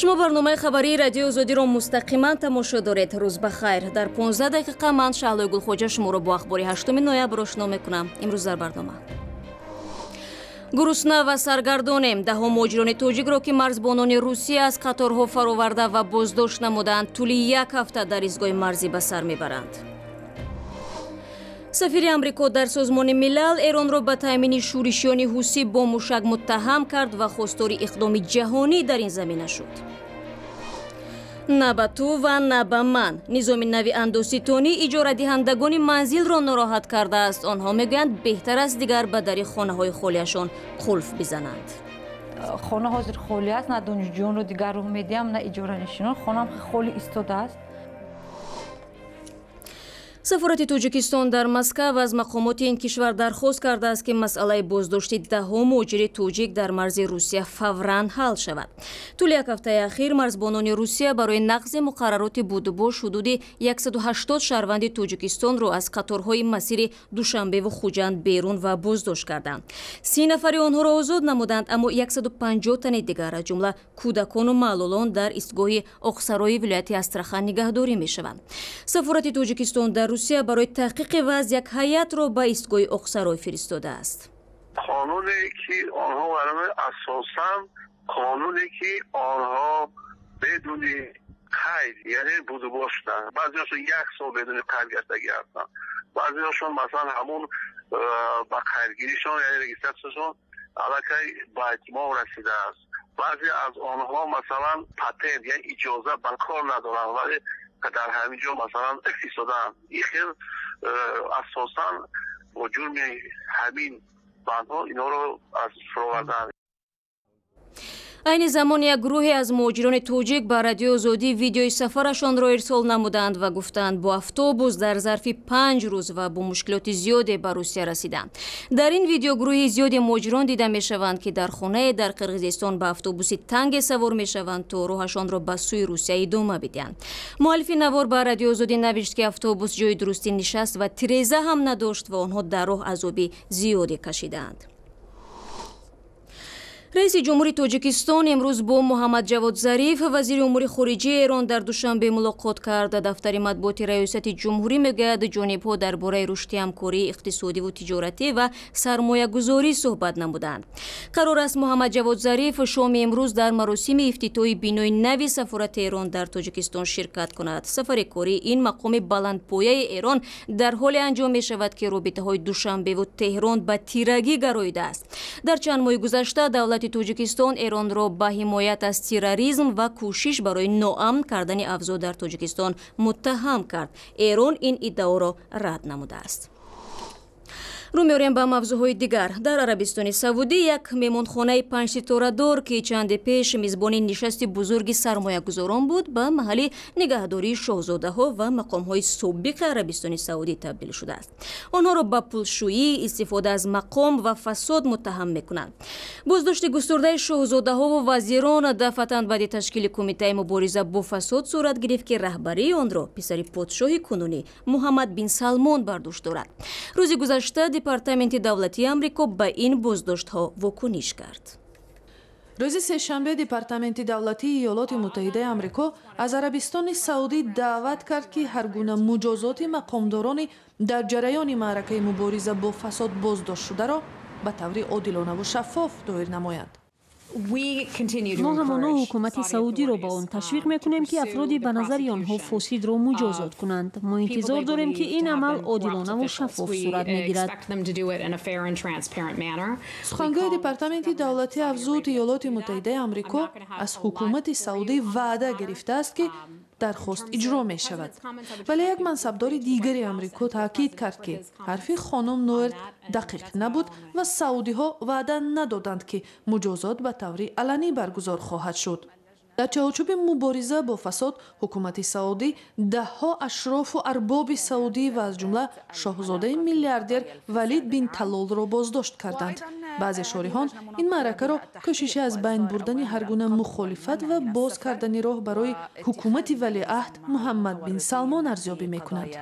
شما برنامه خبری رادیو آزادی را مستقیما تماشا دارید. روز بخیر. در 15 دقیقه من شعله گلخوجه شما را با اخبار 8 نوامبر آشنا میکنم. امروز در برنامه گرسنه و سرگردانیم. دهها مهاجران توجیک را که مرزبانان روسیه از قطارها فراورده و بازداشت نمودند طولی یک هفته در ایستگاه مرزی به سر میبرند. سفیر امریکا در سازمان ملل ایران را به تأمین شورشیان حوثی با مشک متهم کرد و خواستار اقدام جهانی در این زمینه شد. نه به تو و نه به من. نظام نوی اندوسیتونی اجاره دهندگان منزل را ناراحت کرده است. آنها میگویند بهتر است دیگر به در خانه های خالیشان قلف بزنند. خانه حاضر خالی است، نه دانشجویان رو دیگر رو میدیم نه اجاره نشینان. خانه خالی ایستاده است. سفارت تاجیکستان در مسکو از مقامات این کشور درخواست کرده است که مسئله بازداشت دهها مهاجر توجیک در مرز روسیه فوراً حل شود. طول یک هفته اخیر مرزبانان روسیه برای نقض مقررات بود و باش حدود 180 شهروند تاجیکستان را از قطارهای مسیر دوشنبه و خوجند بیرون و بازداشت کردند. 30 نفر آنها را آزاد نمودند، اما 150 تن دیگر از جمله کودکان و معلولان در ایستگاه اخسرای ولایت استراخان نگهداری میشوند. سفارت تاجیکستان در روسیه برای تحقیق وضع یک هیئت را به ایستگاه اخسرای فرستاده است. قانونی که آنها برای اساساً قانونی که آنها بدون قید یعنی بود و باشدن، بعضی‌هاشون 1 سال بدون قید گشتگی هستن، بعضی‌هاشون مثلا همون با قیدگیریشون یعنی رجیسترشون علاقه با اتمام رسیده است. بعضی از آنها مثلا پتنت یعنی اجازه به کار ندارن ولی در همینجا مثلا اقتصادن. این خیلی اساساً با جرم همین بندها اینا رو از فراوردن. این زمان یک گروه از مهاجران توجیک به رادیو آزادی ویدیوی سفرشان را ارسال نمودند و گفتند با اتوبوس در ظرف 5 روز و با مشکلات زیادی به روسیه رسیدند. در این ویدیو گروه زیادی مهاجران دیده می شوند که در خانه در قرقیزستان به اتوبوس تنگ سوار می شوند تا راهشان را به سوی روسیه ادامه بدهند. مؤلف نوار به رادیو آزادی نوشت که اتوبوس جای درستی نشست و تریزه هم نداشت و آنها در راه عذاب زیادی کشیدند. رئیس جمهوری تاجیکستان امروز با محمد جواد ظریف وزیر امور خارجی ایران در دوشنبه ملاقات کرد. دفتر مطبوعات ریاست جمهوری میگوید جانب‌ها درباره رشد همکاری اقتصادی و تجارتی و سرمایه گذاری صحبت نمودند. قرار است محمد جواد ظریف شام امروز در مراسم افتتاحی بینای نوی سفارت ایران در تاجیکستان شرکت کند. سفر کاری این مقام بلندپایه ایران در حال انجام می شود که رابطه‌های دوشنبه و تهران به تیرگی گراییده است. در چند ماه گذشته دولت تاجیکستان ایران را به حمایت از تروریسم و کوشش برای ناامن کردن اوضاع در تاجیکستان متهم کرد. ایران این ادعا را رد نموده است. رو می‌آوریم به موضوعهای دیگر. در عربستان سعودی یک مهمانخانه 5 ستاره دار که چند پیش میزبان نشست بزرگ سرمایه‌گذاران بود به محل نگهداری شاهزاده‌ها و مقام‌های سابق عربستان سعودی تبدیل شده است. آنها را به پولشویی، استفاده از مقام و فساد متهم می‌کنند. بازداشت گسترده شاهزاده‌ها و وزیران دفعتاً بعد تشکیل کمیته مبارزه با فساد صورت گرفت که رهبری آن را پسر پادشاه کنونی محمد بن سلمان بر دوش دارد. روز گذشته دپارتمنت دولتی امریکا به این بازداشت‌ها واکنش کرد. روز سه‌شنبه دپارتمنت دولتی ایالات متحده آمریکا از عربستان سعودی دعوت کرد که هر گونه مجازات مقامداران در جریان معرکه مبارزه با فساد بازداشت شده را به طور عادلانه و شفاف دایر نمایند. ما همانا حکومت سعودی را با آن تشویق میکنیم که افرادی به نظر آنها فاسد را مجازات کنند. ما انتظار داریم که این عمل عادلانه و شفاف صورت میگیرد. سخنگوی دپارتمنت دولتی افزود ایالات متحده آمریکا از حکومت سعودی وعده گرفته است که درخواست اجرا می شود. ولی یک منصبدار دیگری آمریکا تاکید کرد که حرف خانم نوئرت دقیق نبود و سعودی ها وعده ندادند که مجازات به طور علنی برگزار خواهد شد. در چارچوب مبارزه با فساد حکومت سعودی دهها اشراف و ارباب سعودی و از جمله شاهزاده میلیاردر ولید بن طلال را بازداشت کردند. بعضی شارحان این معرکه را کوشش از بین بردن هر گونه مخالفت و باز کردن راه برای حکومت ولیعهد محمد بن سلمان ارزیابی می‌کنند.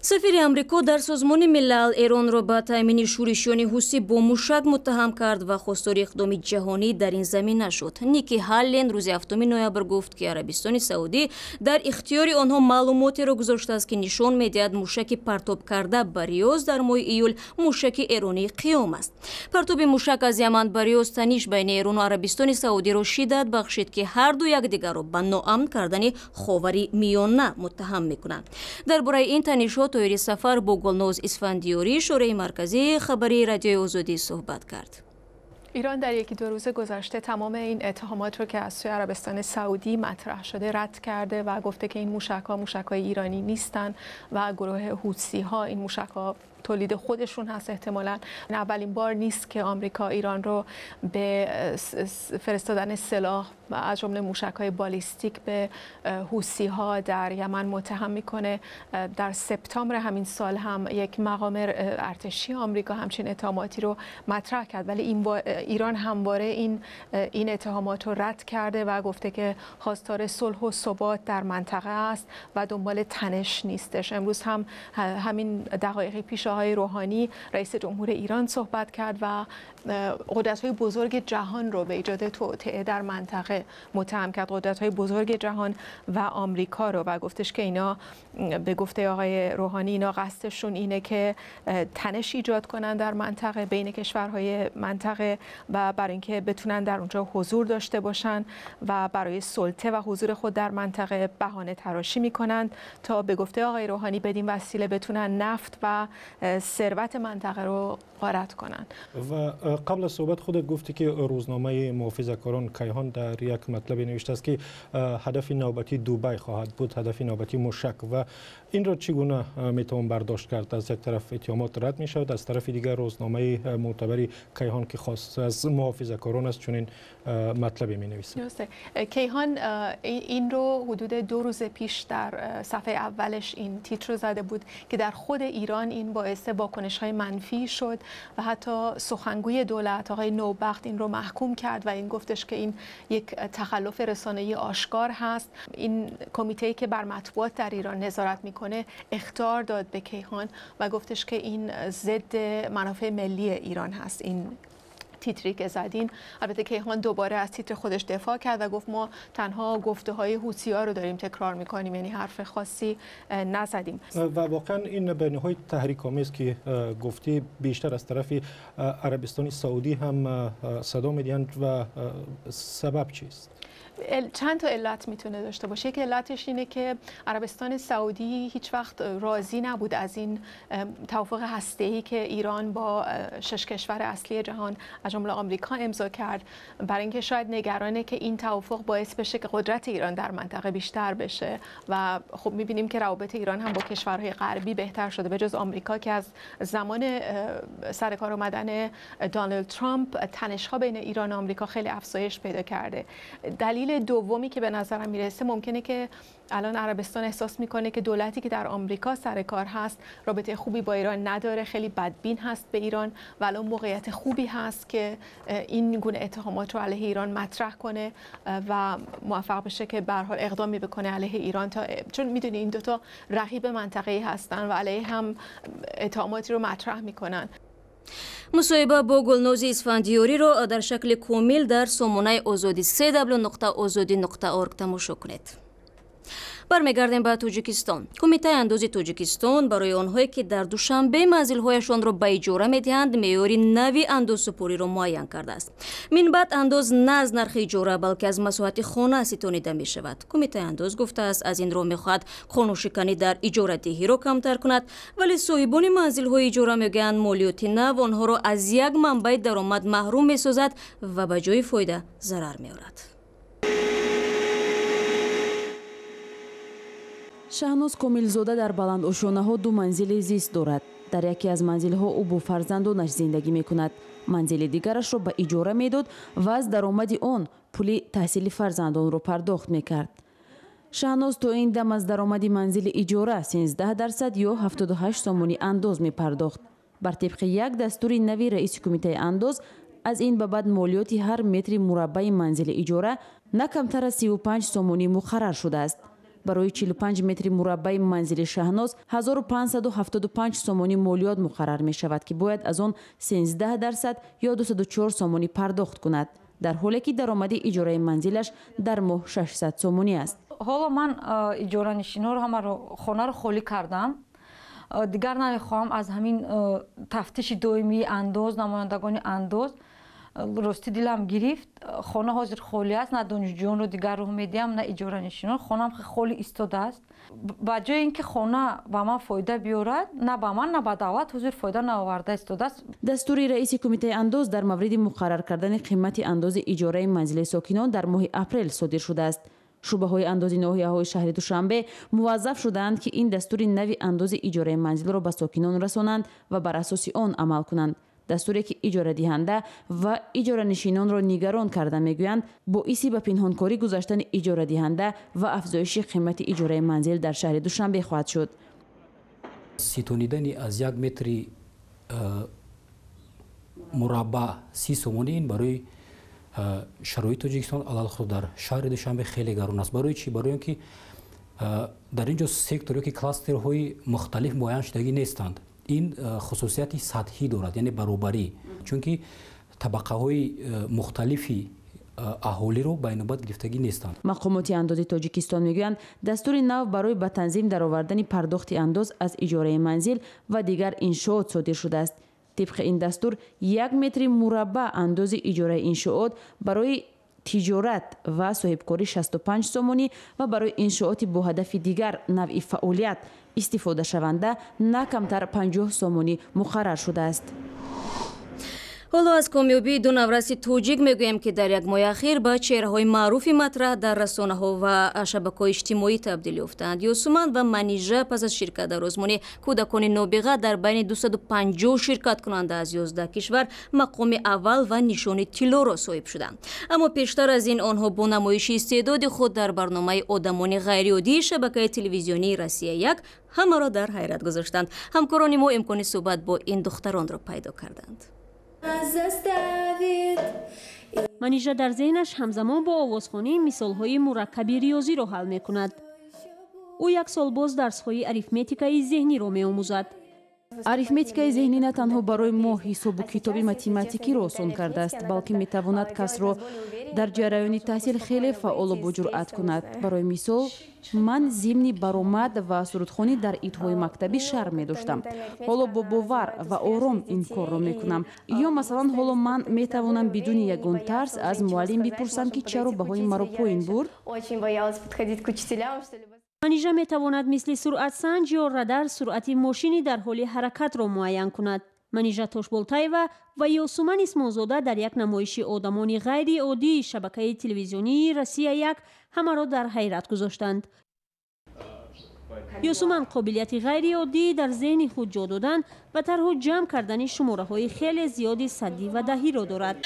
سفیر آمریکا در سازمان ملل ایرانро به تأمین شورشیان حوثی با مشک متهم کرد و خواستار اقدام جهانی در این زمینه شد. نیکی هالن روز 7 نوامبر گفت که عربستان سعودی در اختیار آنها معلوماتی را گذاشته است که نشان می‌دهد مشکی پرتاب کرده به ریاض در ماه ایول مشکی ایرانی قیام است. پرتاب مشک از یمن به ریاض تنش بین ایران و عربستان سعودی را شدت بخشید که هر دو یکدیگر را به ناامن کردن خاورمیانه متهم می‌کنند. درباره این تنش‌ها توی سفر با گلناز اسفندیاری شورای مرکزی خبری رادیوی آزادی صحبت کرد. ایران در یکی دو روز گذشته تمام این اتهامات رو که از سوی عربستان سعودی مطرح شده رد کرده و گفته که این موشک‌های ایرانی نیستن و گروه حوثی‌ها این موشک‌ها تولید خودشون هست. احتمالاً اولین بار نیست که آمریکا ایران رو به فرستادن سلاح و از جمله موشک‌های بالیستیک به حوثی‌ها در یمن متهم میکنه. در سپتامبر همین سال هم یک مقام ارتشی آمریکا همچین اتهاماتی رو مطرح کرد، ولی ایران همواره این اتهامات رو رد کرده و گفته که خواستار صلح و ثبات در منطقه است و دنبال تنش نیستش. امروز هم همین دقایقی پیش آقای روحانی رئیس جمهور ایران صحبت کرد و قدرت‌های بزرگ جهان رو به ایجاد توطئه در منطقه متهم کرد، قدرت‌های بزرگ جهان و آمریکا رو، و گفتش که اینا به گفته آقای روحانی اینا قصدشون اینه که تنش ایجاد کنن در منطقه بین کشورهای منطقه و برای اینکه بتونن در اونجا حضور داشته باشن و برای سلطه و حضور خود در منطقه بهانه تراشی میکنن تا به گفته آقای روحانی بدین وسیله بتونن نفت و ثروت منطقه رو غارت کنن. و قبل از صحبت خودت گفتی که روزنامه محافظه‌کاران کیهان در یک مطلب نوشته است که هدف نوبتی دوبای خواهد بود، هدف نوبتی مشک، و این را چگونه میتوان برداشت کرد؟ از یک طرف اتهامات رد می شود، از طرف دیگر روزنامه معتبری کیهان که خاص از محافظه‌کاران است چنین مطلبی می نویسد. درسته. کیهان این رو حدود 2 روز پیش در صفحه اولش این تیتر رو زده بود که در خود ایران این باعث واکنش‌های منفی شد و حتی سخنگوی دولت آقای نوبخت این رو محکوم کرد و این گفتش که این یک تخلف رسانه‌ای آشکار هست. این کمیته‌ای که بر مطبوعات در ایران نظارت میکنه اخطار داد به کیهان و گفتش که این ضد منافع ملی ایران هست. این تیتری که زدین، البته کیهان دوباره از تیتر خودش دفاع کرد و گفت ما تنها گفته های حوثی‌ها رو داریم تکرار میکنیم، یعنی حرف خاصی نزدیم. و واقعا این بیانیه‌های تحریک‌آمیز که گفتی بیشتر از طرف عربستان سعودی هم صدا می‌دهند و سبب چیست؟ چند تا علت میتونه داشته باشه. یک علتش اینه که عربستان سعودی هیچ وقت راضی نبود از این توافق هسته‌ای که ایران با 6 کشور اصلی جهان از جمله آمریکا امضا کرد، برای اینکه شاید نگرانه که این توافق باعث بشه که قدرت ایران در منطقه بیشتر بشه و خب میبینیم که روابط ایران هم با کشورهای غربی بهتر شده، به جز آمریکا که از زمان سر کار آمدن دونالد ترامپ تنش‌ها بین ایران و آمریکا خیلی افزایش پیدا کرده. دلیل دومی که به نظرم میرسه ممکنه که الان عربستان احساس میکنه که دولتی که در آمریکا سر کار هست رابطه خوبی با ایران نداره، خیلی بدبین هست به ایران و الان موقعیت خوبی هست که این گونه اتهامات رو علیه ایران مطرح کنه و موفق بشه که به هر حال اقدامی بکنه علیه ایران، چون میدونی این دوتا رقیب منطقه‌ای هستن و علیه هم اتهاماتی رو مطرح میکنن. مصاحبه با گلناز اسفندیاری را در شکل کامل در سامانه آزادی www.azadi.org تماشا کنید. برمیگردیم به تاجیکستان. کمیته اندازی تاجیکستان برای آنهایی که در دوشنبه منزل‌هایشان را به اجاره می‌دهند معیار نوی اندازسپاری را معین کرده است. من بعد انداز نه از نرخ اجاره بلکه از مساحت خانه ستانیده می‌شود. کمیته انداز گفته است از این رو می‌خواهد خانه‌شکنی در اجاره دهی را کمتر کند، ولی صاحبان منزل‌های اجاره می‌گویند مالیات نو آنها را از یک منبع درآمد محروم می‌سازد و به جای فایده ضرر می‌آورد. شهناز کاملزاده در بلندآشانه‌ها 2 منزل زیست دارد. در یکی از منزل‌ها او با فرزندانش زندگی می‌کند. منزل دیگرش را به اجاره می‌داد و از درآمد آن پول تحصیل فرزندان را پرداخت می‌کرد. شهناز تا این دم از درآمد منزل اجاره 13% یا 78 سامانی انداز می‌پرداخت. بر طبق یک دستور نوی رئیس کمیته انداز از این به بعد مالیات هر متر مربع منزل اجاره نه کمتر از 35 سامانی مقرر شده است. барои 45 метри мураббаи манзили шаҳноз 1575 сомонӣ молиёт муқаррар мешавад ки бояд аз он 13% ё 204 сомонӣ пардохт кунад, дар ҳоле ки даромади иҷораи манзилаш дар моҳ 600 сомонӣ аст. ҳоло ман иҷоранишинҳоро ҳамаро хонаро холӣ кардам. дигар намехоҳам аз ҳамин тафтиши доимии андоз, намояндагони андоз рости дилам гирифт. хона ҳозир холӣ аст, на донишҷӯёнро дигар роҳ медиҳам, на иҷоранишинон. хонам холӣ истодааст. ба ҷои ин ки хона ба ман фоида биёрад, на ба ман, на ба давлат ҳозир фоида наоварда истодааст. дастури раиси кумитаи андоз дар мавриди муқаррар кардани қимати андози иҷораи манзили сокинон дар моҳи апрел содир шудааст. шӯъбаҳои андози ноҳияҳои шаҳри Душанбе муваззаф шудаанд ки ин дастури нави андози иҷораи манзилро ба сокинон расонанд ва бар асоси он амал кунанд. дастуре ки иҷорадиҳанда ва иҷоранишинонро нигарон карда мегӯянд боиси ба пинҳонкорӣ гузаштани иҷорадиҳанда ва афзоиши қимати иҷораи манзил дар шаҳри Душанбе хоҳад шуд. ситонидани аз 1 метри мураббаъ 30 сомонӣ ин барои шароити Тоҷикистон алалхусус дар шаҳри Душанбе хеле гарон аст. барои чӣ? барои он ки дар ин ҷо сектор ки кластерҳои мухталиф муайян шудагӣ нестанд. ин хусусияти сатҳӣ дорад, яъне баробарӣ, чунки табақаҳои мухталифи аҳолиро байнобат гирифтагӣ нестанд. мақомоти андози Тоҷикистон мегӯянд дастури нав барои ба танзим даровардани пардохти андоз аз иҷораи манзил ва дигар иншоот содир шудааст. тибқи ин дастур 1 метри мураббаъ андози иҷораи иншоот барои тиҷорат ва соҳибкорӣ 65 сомонӣ ва барои иншооти бо ҳадафи дигар навъи фаъолият истифодашаванда на камтар 50 сомонӣ муқаррар шудааст. ҳоло аз комёбии ду навраси тоҷик мегӯем ки дар як моҳи ахир ба чеҳраҳои маъруфи матраҳ дар расонаҳо ва шабакаҳои иҷтимоӣ табдил ёфтаанд. Юсуман ва Манижа пас аз ширкат дар озмуни кӯдакони нобиға дар байни 250 ширкаткунанда аз 11 кишвар мақоми аввал ва нишони тиллоро соҳиб шуданд. Аммо пештар аз ин онҳо бо намоиши истеъдоди худ дар барномаи одамони ғайриоддии шабакаи телевизионии Россия 1 ҳамаро дар ҳайрат гузоштанд. ҳамкорони мо имкони суҳбат бо ин духтаронро пайдо карданд. манижа дар зеҳнаш ҳамзамон бо овозхонӣ мисолҳои мураккаби риёзиро ҳал мекунад. ӯ 1 сол боз дарсҳои арифметикаи зеҳниро меомӯзад. арифметикаи зеҳнӣ на танҳо барои мо ҳисобу китоби математикиро осон кардааст, балки метавонад касро дар ҷараёни таҳсил хеле фаъолу боҷуръат кунад. барои мисол, ман зимни баромад ва сурудхонӣ дар идҳои мактабӣ шарм медоштам. ҳоло бо бовар ва ором ин корро мекунам. ё масалан ҳоло ман метавонам бидуни ягон тарс аз муаллим бипурсам ки чаро баҳои маро поин бурд. манижа метавонад мисли суръатсанҷ ё радар суръати мошини дар ҳоли ҳаракатро муайян кунад. манижа тошболтаева ва Юсуман Исмонзода дар як намоиши одамони ғайриоддии шабакаи телевизионии Россия 1 ҳамаро дар ҳайрат гузоштанд. Юсуман қобилияти ғайриоддӣ дар зеҳни худ ҷо додан ва тарҳу ҷамъ кардани шумораҳои хеле зиёди саддӣ ва даҳиро дорад.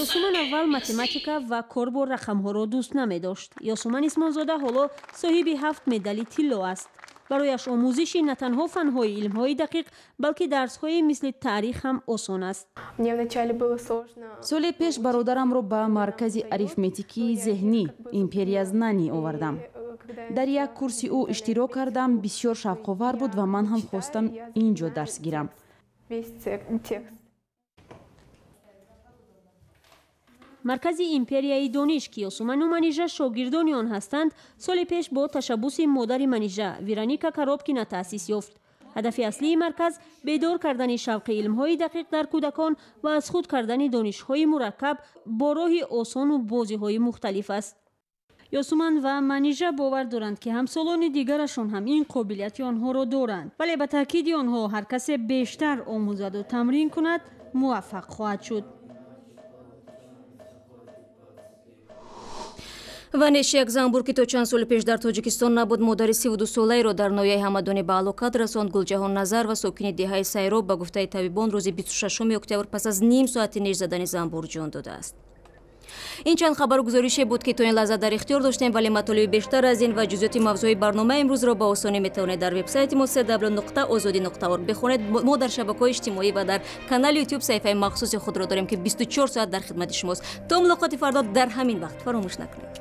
Юсуман аввал математика ва кор бо рақамҳоро дӯст намедошт. Юсуман Исмонзода ҳоло соҳиби 7 медали тилло аст. барояш омӯзиши на танҳо фанҳои илмҳои дақиқ, балки дарсҳои мисли таърих ҳам осон аст. соли пеш бародарамро ба маркази арифметикии зеҳнӣ империя знанӣ овардам. дар як курси ӯ иштирок кардам, бисёр шавқовар буд ва ман ҳам хостам ин ҷо дарс гирам. маркази империяи дониш ки Юсуману Манижа шогирдони он ҳастанд, соли пеш бо ташаббуси модари Манижа Вероника Коробкина таъсис ёфт. ҳадафи аслии марказ бедор кардани шавқи илмҳои дақиқ дар кӯдакон ва аз худ кардани донишҳои мураккаб бо роҳи осону бозиҳои мухталиф аст. Юсуман ва Манижа бовар доранд ки ҳамсолони дигарашон ҳам ин қобилияти онҳоро доранд, вале ба таъкиди онҳо ҳар касе бештар омӯзаду тамрин кунад, муваффақ хоҳад шуд. Ванеш як занбур ки то чанд соли пеш дар Тоҷикистон набуд, модари 32 солаеро дар ноҳияи ҳамадонӣ ба ҳалокат расонд. Гулҷаҳон Назар ва сокини деҳаи Сайроб ба гуфтаи табибон рӯзи 26 октябр пас аз ним соати неш задани занбур ҷон додааст. ин чанд хабару гузорише буд ки то ин лаҳза дар ихтиёр доштем, вале матолиби бештар аз ин ва ҷузъиёти мавзӯи барнома имрӯзро ба осонӣ метавонед дар вебсайти мо www.ozodi.org бихонед. мо дар шабакаҳои иҷтимоӣ ва дар канали YouTube саҳифаи махсуси худро дорем ки 24 соат дар хидмати шумост. то мулоқоти фардо дар ҳамин вақт фаромӯш накунед.